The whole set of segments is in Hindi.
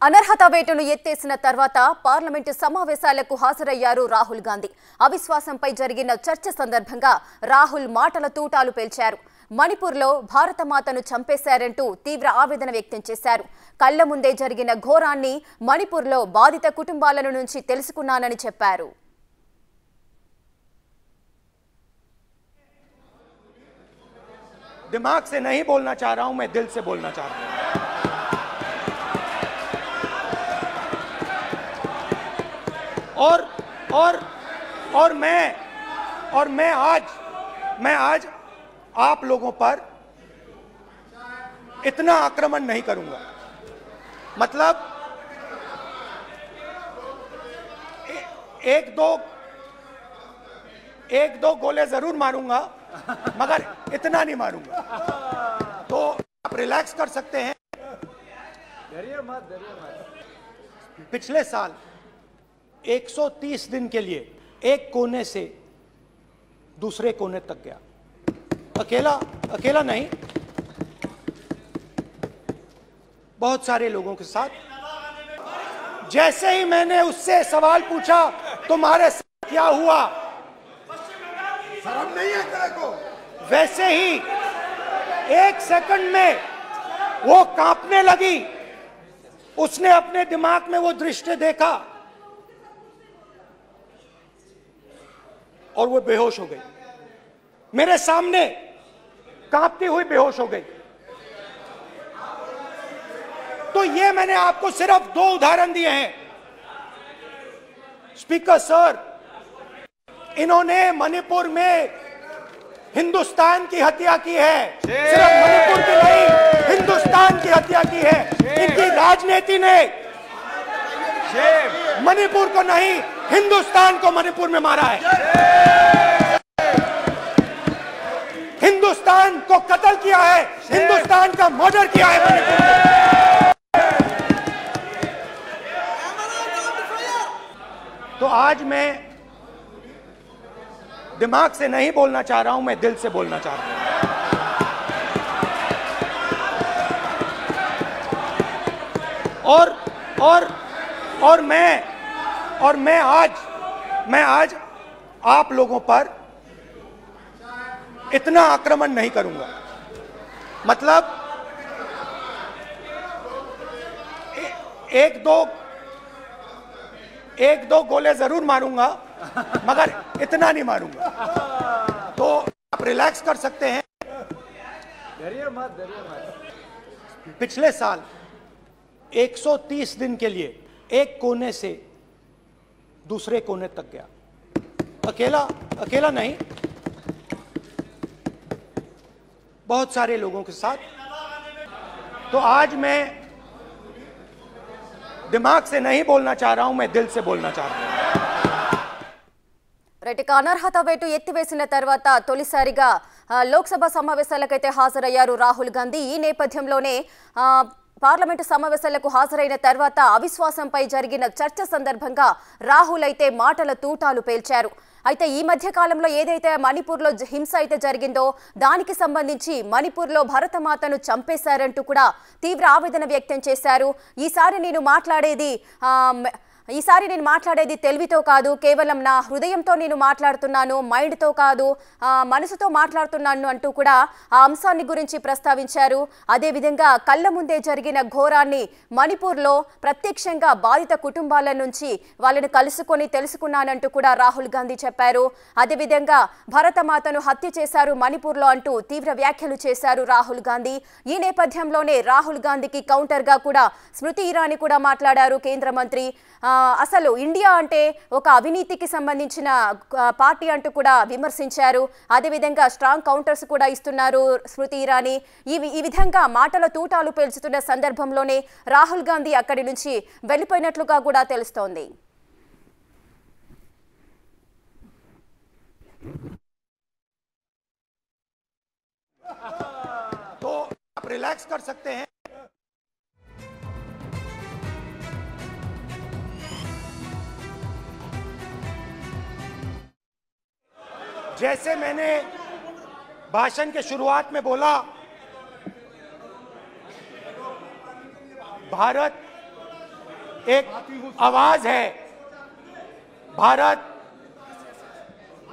అనర్హత వేటును ఎత్తేసిన తర్వాత పార్లమెంటు సమావేశాలకు హాజరయ్యారు రాహుల్ గాంధీ. అవిశ్వాసంపై జరిగిన చర్చ సందర్భంగా రాహుల్ మాటల తూటాలు పేల్చారు. మణిపూర్లో భారతమాతను చంపేశారంటూ తీవ్ర ఆవేదన వ్యక్తం చేశారు. కళ్ల ముందే జరిగిన ఘోరాన్ని మణిపూర్లో బాధిత కుటుంబాల నుంచి తెలుసుకున్నానని చెప్పారు. दिमाग से नहीं बोलना चाह रहा हूं, मैं दिल से बोलना चाह रहा हूं। और मैं आज आप लोगों पर इतना आक्रमण नहीं करूंगा। मतलब एक दो गोले जरूर मारूंगा, मगर इतना नहीं मारूंगा। तो आप रिलैक्स कर सकते हैं। डरिए मत। पिछले साल 130 दिन के लिए एक कोने से दूसरे कोने तक गया, अकेला नहीं, बहुत सारे लोगों के साथ। जैसे ही मैंने उससे सवाल पूछा तुम्हारे साथ क्या हुआ, शर्म नहीं है तेरे को, वैसे ही 1 सेकंड में वो कांपने लगी। उसने अपने दिमाग में वो दृश्य देखा और वो बेहोश हो गई। मेरे सामने कांपती हुई बेहोश हो गई। तो ये मैंने आपको सिर्फ 2 उदाहरण दिए हैं। स्पीकर सर, इन्होंने मणिपुर में हिंदुस्तान की हत्या की है। सिर्फ मणिपुर की नहीं, हिंदुस्तान की हत्या की है। इनकी राजनीति ने मणिपुर को नहीं, हिंदुस्तान को मणिपुर में मारा है। हिंदुस्तान को कत्ल किया है, हिंदुस्तान का मर्डर किया है मणिपुर में। तो आज मैं दिमाग से नहीं बोलना चाह रहा हूं, मैं दिल से बोलना चाह रहा हूं। और मैं आज आप लोगों पर इतना आक्रमण नहीं करूंगा। मतलब एक दो गोले जरूर मारूंगा, मगर इतना नहीं मारूंगा। तो आप रिलैक्स कर सकते हैं। डरिए मत। पिछले साल 130 दिन के लिए एक कोने से दूसरे कोने तक गया, अकेला नहीं, बहुत सारे लोगों के साथ। तो आज मैं दिमाग से नहीं बोलना चाह रहा हूं, मैं दिल से बोलना चाह रहा हूं। రైట్, ఇక అనర్హత వేటు ఎత్తివేసిన తర్వాత తొలిసారిగా లోక్సభ సమావేశాలకైతే హాజరయ్యారు రాహుల్ గాంధీ. ఈ నేపథ్యంలోనే పార్లమెంటు సమావేశాలకు హాజరైన తర్వాత అవిశ్వాసంపై జరిగిన చర్చ సందర్భంగా రాహుల్ అయితే మాటల తూటాలు పేల్చారు. అయితే ఈ మధ్య కాలంలో ఏదైతే మణిపూర్లో హింస అయితే జరిగిందో దానికి సంబంధించి మణిపూర్లో భారతమాతను చంపేశారంటూ కూడా తీవ్ర ఆవేదన వ్యక్తం చేశారు. ఈసారి నేను మాట్లాడేది తెలివితో కాదు, కేవలం నా హృదయంతో నేను మాట్లాడుతున్నాను, మైండ్తో కాదు, మనసుతో మాట్లాడుతున్నాను అంటూ కూడా ఆ అంశాన్ని గురించి ప్రస్తావించారు. అదేవిధంగా కళ్ల ముందే జరిగిన ఘోరాన్ని మణిపూర్లో ప్రత్యక్షంగా బాధిత కుటుంబాల నుంచి వాళ్ళని కలుసుకొని తెలుసుకున్నానంటూ కూడా రాహుల్ గాంధీ చెప్పారు. అదేవిధంగా భారతమాతను హత్య చేశారు మణిపూర్లో అంటూ తీవ్ర వ్యాఖ్యలు చేశారు రాహుల్ గాంధీ. ఈ నేపథ్యంలోనే రాహుల్ గాంధీకి కౌంటర్గా కూడా స్మృతి ఇరానీ కూడా మాట్లాడారు. కేంద్ర మంత్రి అసలు ఇండియా అంటే ఒక అవినీతికి సంబంధించిన పార్టీ అంటూ కూడా విమర్శించారు. అదేవిధంగా స్ట్రాంగ్ కౌంటర్స్ కూడా ఇస్తున్నారు స్మృతి ఇరానీ. ఈ విధంగా మాటల తూటాలు పేల్చుతున్న సందర్భంలోనే రాహుల్ గాంధీ అక్కడి నుంచి వెళ్ళిపోయినట్లుగా కూడా తెలుస్తోంది. तो आप रिलैक्स कर सकते हैं। जैसे मैंने भाषण के शुरुआत में बोला, भारत एक आवाज है, भारत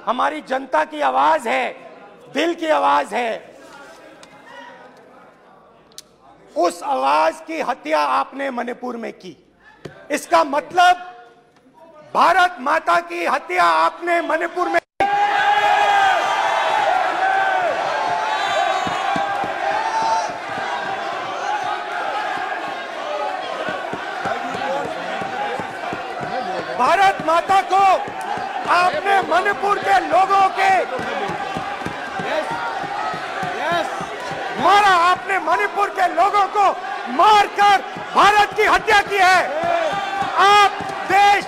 हमारी जनता की आवाज है, दिल की आवाज है। उस आवाज की हत्या आपने मणिपुर में की। इसका मतलब भारत माता की हत्या आपने मणिपुर में की। भारत माता को आपने मणिपुर के लोगों के मारा, आपने मणिपुर के लोगों को मारकर भारत की हत्या की है। आप देश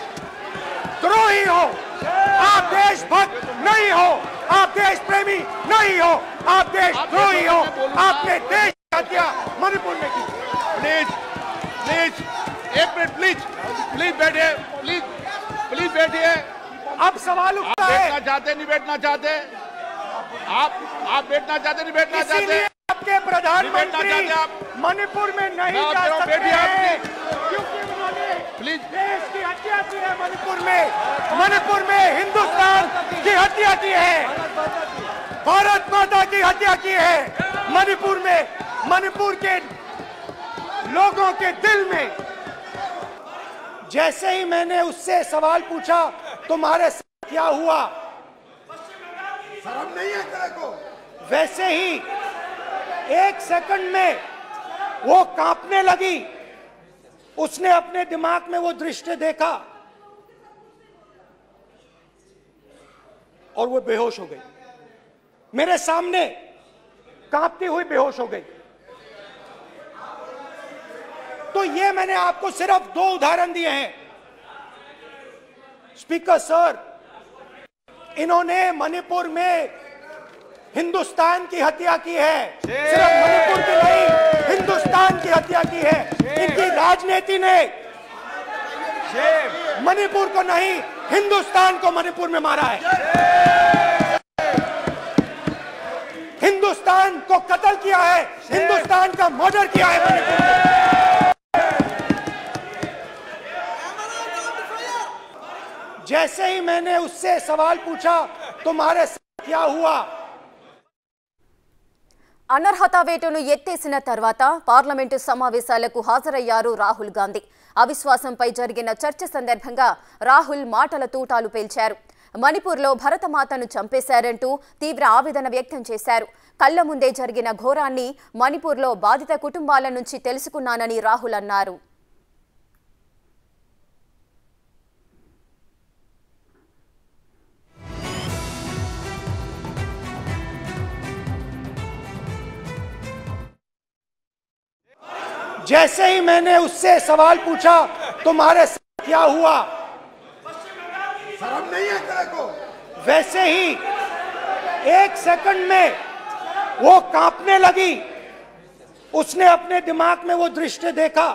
द्रोही हो, आप देशभक्त नहीं हो, आप देश प्रेमी नहीं हो, आप देशद्रोही हो। आपने देश की हत्या मणिपुर में की। प्लीज प्लीज एक मिनट, प्लीज बैठिए, प्लीज बैठिए। अब सवाल उठता है, बैठना चाहते नहीं बैठना चाहते, आप बैठना चाहते नहीं बैठना चाहते, इसीलिए आपके प्रधानमंत्री मणिपुर में नहीं जा सकते हैं क्योंकि उन्होंने प्लीज देश की हत्या की है। मणिपुर में हिंदुस्तान की हत्या की है, भारत माता की हत्या की है। मणिपुर में, मणिपुर के लोगों के दिल में। जैसे ही मैंने उससे सवाल पूछा तुम्हारे साथ क्या हुआ, शर्म नहीं है तेरे को, वैसे ही एक सेकंड में वो कांपने लगी। उसने अपने दिमाग में वो दृश्य देखा और वो बेहोश हो गई। मेरे सामने कांपती हुई बेहोश हो गई। तो ये मैंने आपको सिर्फ 2 उदाहरण दिए हैं। स्पीकर सर, इन्होंने मणिपुर में हिंदुस्तान की हत्या की है, सिर्फ मणिपुर की नहीं, हिंदुस्तान की हत्या की है। इनकी राजनीति ने मणिपुर को नहीं, हिंदुस्तान को मणिपुर में मारा है। हिंदुस्तान को कत्ल किया है, हिंदुस्तान का मर्डर किया है मणिपुर में। जैसे ही मैंने उससे सवाल पूछा तुम्हारे साथ क्या हुआ, అనర్హత వేటును ఎత్తేసిన తర్వాత పార్లమెంటు సమావేశాలకు హాజరయ్యారు రాహుల్ గాంధీ. అవిశ్వాసంపై జరిగిన చర్చ సందర్భంగా రాహుల్ మాటల తూటాలు పేల్చారు. మణిపూర్లో భరతమాతను చంపేశారంటూ తీవ్ర ఆవేదన వ్యక్తం చేశారు. కళ్ల ముందే జరిగిన ఘోరాన్ని మణిపూర్లో బాధిత కుటుంబాల నుంచి తెలుసుకున్నానని రాహుల్ అన్నారు. जैसे ही मैंने उससे सवाल पूछा तुम्हारे साथ क्या हुआ, शर्म नहीं है तेरे को, वैसे ही एक सेकंड में वो कांपने लगी। उसने अपने दिमाग में वो दृश्य देखा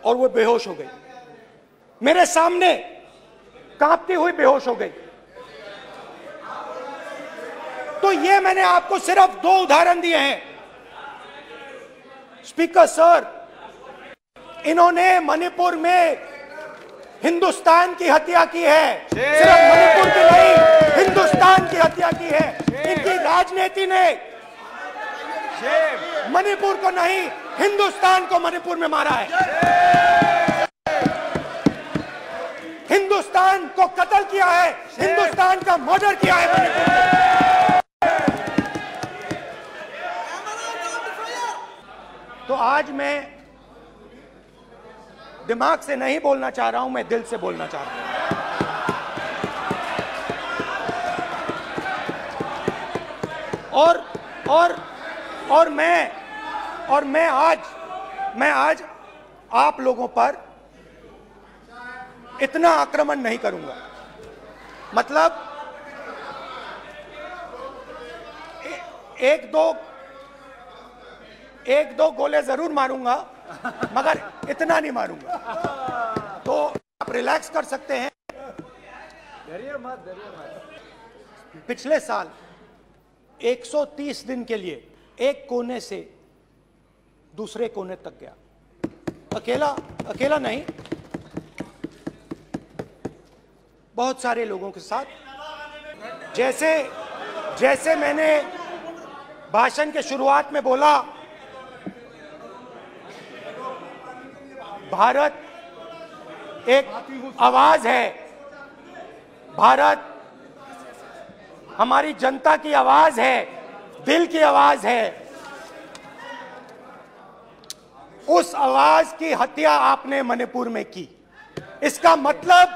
और वो बेहोश हो गई। मेरे सामने कांपती हुई बेहोश हो गई। तो ये मैंने आपको सिर्फ 2 उदाहरण दिए हैं। स्पीकर सर, इन्होंने मणिपुर में हिंदुस्तान की हत्या की है, सिर्फ मणिपुर की नहीं, हिंदुस्तान की हत्या की है। इनकी राजनीति ने मणिपुर को नहीं, हिंदुस्तान को मणिपुर में मारा है। हिंदुस्तान को कत्ल किया है, हिंदुस्तान का मर्डर किया है मणिपुर में। तो आज मैं दिमाग से नहीं बोलना चाह रहा हूं, मैं दिल से बोलना चाह रहा हूं। और मैं आज आप लोगों पर इतना आक्रमण नहीं करूंगा। मतलब एक दो गोले जरूर मारूंगा, मगर इतना नहीं मारूंगा। तो आप रिलैक्स कर सकते हैं। पिछले साल 130 दिन के लिए एक कोने से दूसरे कोने तक गया, अकेला नहीं, बहुत सारे लोगों के साथ। जैसे मैंने भाषण के शुरुआत में बोला, भारत एक आवाज है, भारत हमारी जनता की आवाज है, दिल की आवाज है। उस आवाज की हत्या आपने मणिपुर में की। इसका मतलब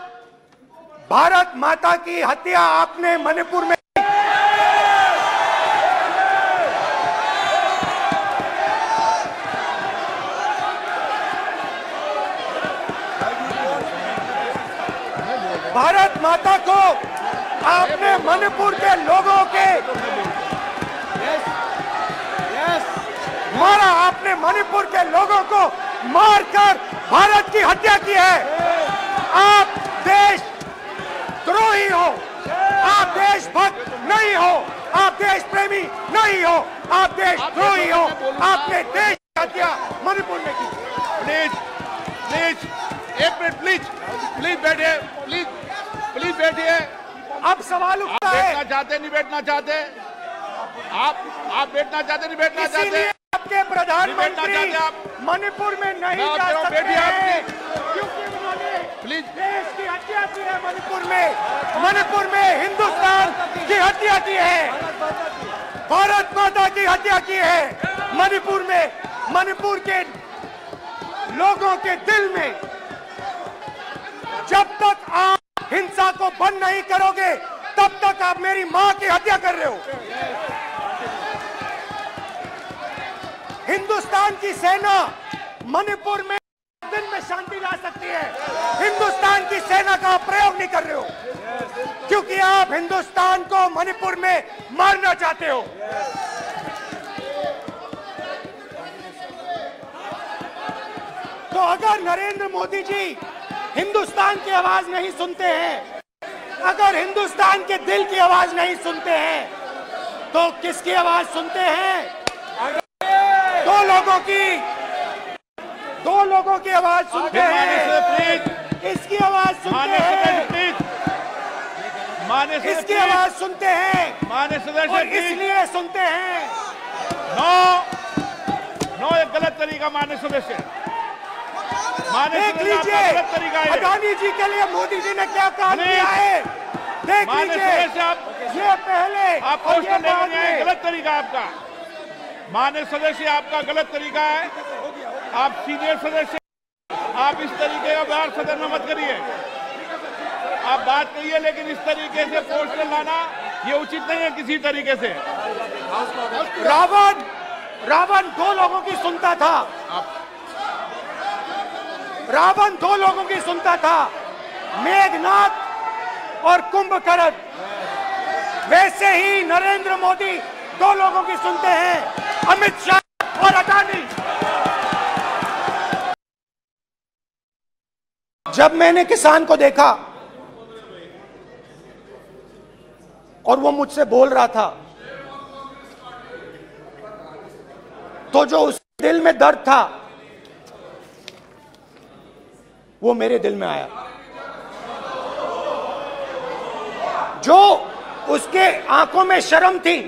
भारत माता की हत्या आपने मणिपुर में की। भारत माता को आपने मणिपुर के लोगों के मारा, आपने मणिपुर के लोगों को मारकर भारत की हत्या की है। आप देश द्रोही हो, आप देशभक्त नहीं हो, आप देश प्रेमी नहीं हो, आप देशद्रोही हो। आपने देश की हत्या मणिपुर में की। प्लीज एक मिनट, प्लीज बैठिए, प्लीज बैठिए। अब सवाल उठता है, बैठना चाहते नहीं बैठना चाहते, आप बैठना चाहते नहीं बैठना चाहते, इसीलिए आपके प्रधानमंत्री मणिपुर में नहीं जा सकते हैं, क्योंकि उन्होंने प्लीज देश की हत्या की है। मणिपुर में हिंदुस्तान की हत्या की है, भारत माता की हत्या की है। मणिपुर के लोगों के दिल में जब तक आप हिंसा को बंद नहीं करोगे, तब तक आप मेरी मां की हत्या कर रहे हो। हिंदुस्तान की सेना मणिपुर में दिन में शांति ला सकती है, हिंदुस्तान की सेना का प्रयोग नहीं कर रहे हो, क्योंकि आप हिंदुस्तान को मणिपुर में मारना चाहते हो। तो अगर नरेंद्र मोदी जी हिंदुस्तान की आवाज नहीं सुनते हैं, अगर हिंदुस्तान के दिल की आवाज नहीं सुनते हैं, तो किसकी आवाज सुनते हैं? दो लोगों की आवाज सुनते हैं। इसकी आवाज सुनते हैं, इसकी आवाज सुनते हैं, और इसलिए सुनते हैं। नो, एक गलत तरीका माननीय सदस्य। देख लीजिए अडानी जी के लिए मोदी जी ने क्या काम किया है। देख लीजिए, ये पहले आप गलत तरीका आपका, माननीय सदस्य आपका गलत तरीका है। आप सीनियर सदस्य, आप इस तरीके का व्यवहार सदन में मत करिए। आप बात करिए, लेकिन इस तरीके से पोस्टर लाना ये उचित नहीं है किसी तरीके से। रावण दो लोगों की सुनता था, रावण दो लोगों की सुनता था, मेघनाथ और कुंभकर्ण। वैसे ही नरेंद्र मोदी दो लोगों की सुनते हैं, अमित शाह और अडानी। जब मैंने किसान को देखा और वो मुझसे बोल रहा था, तो जो उसके दिल में दर्द था वो मेरे दिल में आया। जो उसके आंखों में शर्म थी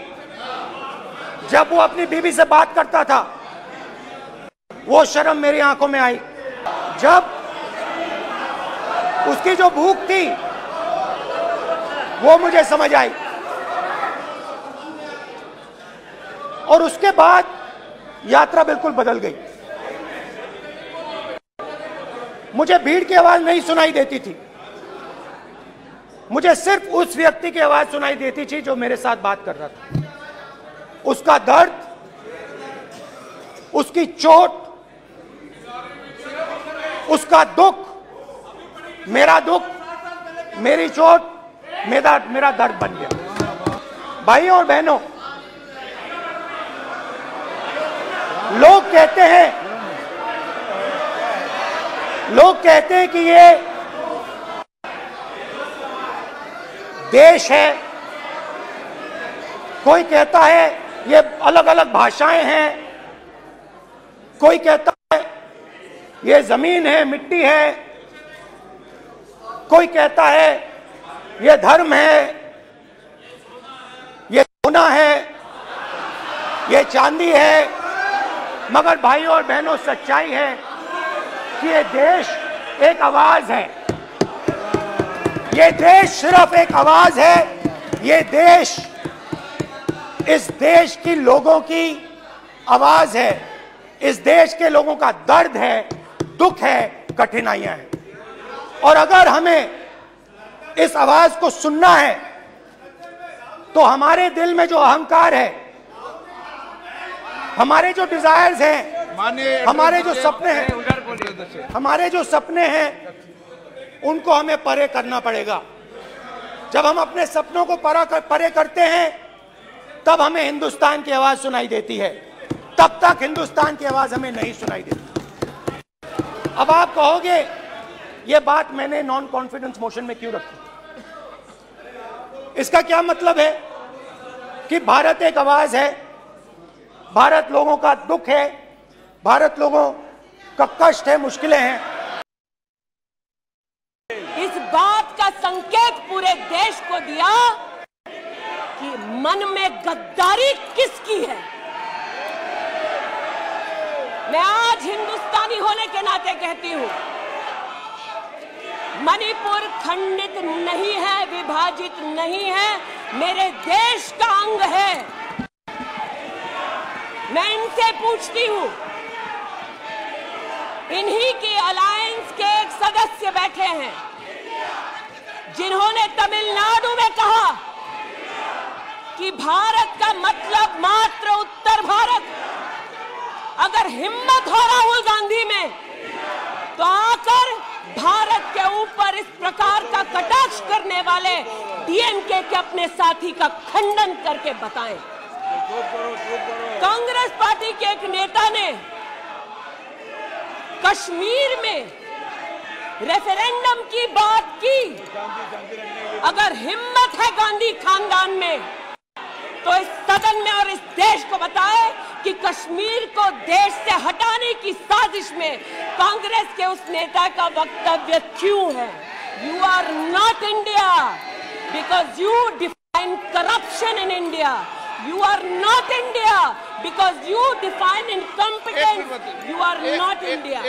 जब वो अपनी बीवी से बात करता था, वो शर्म मेरी आंखों में आई। जब उसकी जो भूख थी वो मुझे समझ आई। और उसके बाद यात्रा बिल्कुल बदल गई। मुझे भीड़ की आवाज नहीं सुनाई देती थी, मुझे सिर्फ उस व्यक्ति की आवाज सुनाई देती थी जो मेरे साथ बात कर रहा था। उसका दर्द, उसकी चोट, उसका दुख, मेरा दुख, मेरी चोट, मेरा दर्द बन गया। भाइयों और बहनों, लोग कहते हैं कि ये देश है, कोई कहता है ये अलग अलग भाषाएं हैं, कोई कहता है ये जमीन है, मिट्टी है, कोई कहता है ये धर्म है, ये सोना है, ये चांदी है। मगर भाइयों और बहनों, सच्चाई है कि ये देश एक आवाज है। ये देश सिर्फ एक आवाज है। ये देश, इस देश की लोगों की आवाज है। इस देश के लोगों का दर्द है, दुख है, कठिनाइयां हैं। और अगर हमें इस आवाज को सुनना है तो हमारे दिल में जो अहंकार है, हमारे जो डिजायर्स हैं, हमारे जो सपने हैं, उनको हमें परे करना पड़ेगा। जब हम अपने सपनों को परे करते हैं तब हमें हिंदुस्तान की आवाज सुनाई देती है, तब तक हिंदुस्तान की आवाज हमें नहीं सुनाई देती। अब आप कहोगे ये बात मैंने नॉन कॉन्फिडेंस मोशन में क्यों रखी? इसका क्या मतलब है कि भारत एक आवाज है, भारत लोगों का दुख है, भारत लोगों का कष्ट है, मुश्किलें हैं। इस बात का संकेत पूरे देश को दिया कि मन में गद्दारी किसकी है। मैं आज हिंदुस्तानी होने के नाते कहती हूं, मणिपुर खंडित नहीं है, विभाजित नहीं है, मेरे देश का अंग है। मैं इनसे पूछती हूं, इन्हीं की अलायंस के एक सदस्य बैठे हैं जिन्होंने तमिलनाडु में कहा कि भारत का मतलब मात्र उत्तर भारत। अगर हिम्मत हो राहुल गांधी में तो आकर भारत के ऊपर इस प्रकार का कटाक्ष करने वाले डीएमके के अपने साथी का खंडन करके बताएं। कांग्रेस पार्टी के एक नेता ने कश्मीर में रेफरेंडम की बात की। अगर हिम्मत है गांधी खानदान में तो इस सदन में और इस देश को बताए कि कश्मीर को देश से हटाने की साजिश में कांग्रेस के उस नेता का वक्तव्य क्यों है। You are not India because you define corruption in India. You are not India because you define incompetence. You are not India.